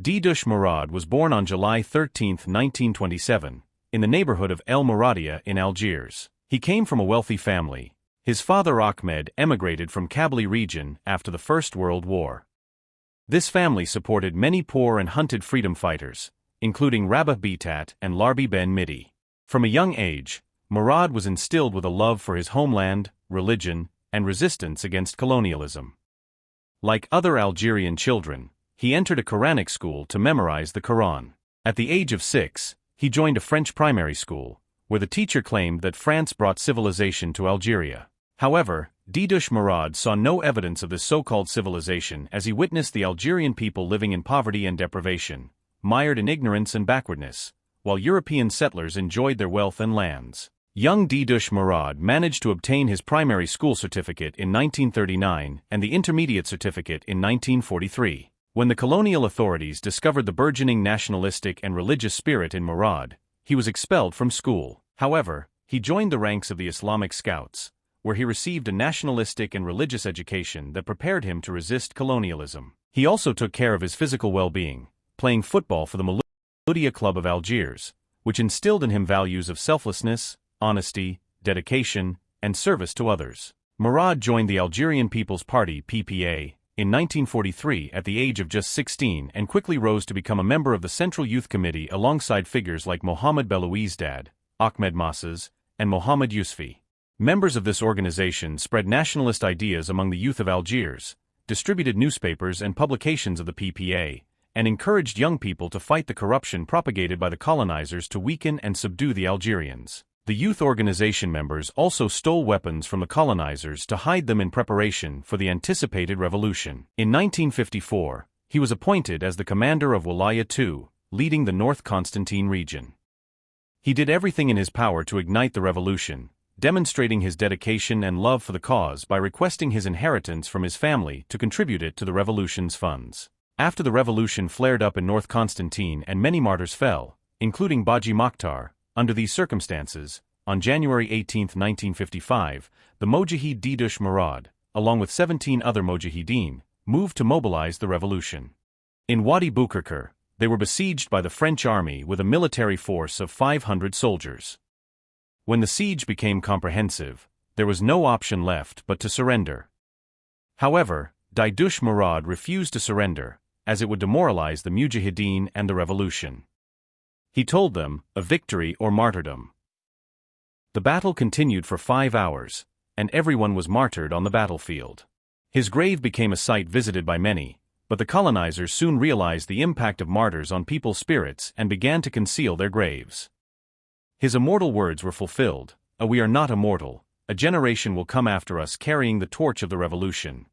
DIDOUCHE Mourad was born on July 13, 1927, in the neighborhood of El Mouradia in Algiers. He came from a wealthy family. His father Ahmed emigrated from Kabylie region after the First World War. This family supported many poor and hunted freedom fighters, including Rabah Bitat and Larbi Ben Midi. From a young age, Mourad was instilled with a love for his homeland, religion, and resistance against colonialism. Like other Algerian children, he entered a Quranic school to memorize the Quran. At the age of 6, he joined a French primary school, where the teacher claimed that France brought civilization to Algeria. However, DIDOUCHE Mourad saw no evidence of this so-called civilization as he witnessed the Algerian people living in poverty and deprivation, mired in ignorance and backwardness, while European settlers enjoyed their wealth and lands. Young DIDOUCHE Mourad managed to obtain his primary school certificate in 1939 and the intermediate certificate in 1943. When the colonial authorities discovered the burgeoning nationalistic and religious spirit in Mourad, he was expelled from school. However, he joined the ranks of the Islamic Scouts, where he received a nationalistic and religious education that prepared him to resist colonialism. He also took care of his physical well-being, playing football for the Mouloudia Club of Algiers, which instilled in him values of selflessness, honesty, dedication, and service to others. Mourad joined the Algerian People's Party (PPA) in 1943 at the age of just 16 and quickly rose to become a member of the Central Youth Committee alongside figures like Mohamed Belouizdad, Ahmed Massas, and Mohamed Yousfi. Members of this organization spread nationalist ideas among the youth of Algiers, distributed newspapers and publications of the PPA, and encouraged young people to fight the corruption propagated by the colonizers to weaken and subdue the Algerians. The youth organization members also stole weapons from the colonizers to hide them in preparation for the anticipated revolution. In 1954, he was appointed as the commander of Wilaya II, leading the North Constantine region. He did everything in his power to ignite the revolution, demonstrating his dedication and love for the cause by requesting his inheritance from his family to contribute it to the revolution's funds. After the revolution flared up in North Constantine and many martyrs fell, including Baji Mokhtar, under these circumstances, on January 18, 1955, the Mojahid DIDOUCHE Mourad, along with 17 other Mojahideen, moved to mobilize the revolution. In Wadi Boukarkar, they were besieged by the French army with a military force of 500 soldiers. When the siege became comprehensive, there was no option left but to surrender. However, DIDOUCHE Mourad refused to surrender, as it would demoralize the Mujahideen and the revolution. He told them, a victory or martyrdom. The battle continued for 5 hours, and everyone was martyred on the battlefield. His grave became a site visited by many, but the colonizers soon realized the impact of martyrs on people's spirits and began to conceal their graves. His immortal words were fulfilled, "We are not immortal, a generation will come after us carrying the torch of the revolution,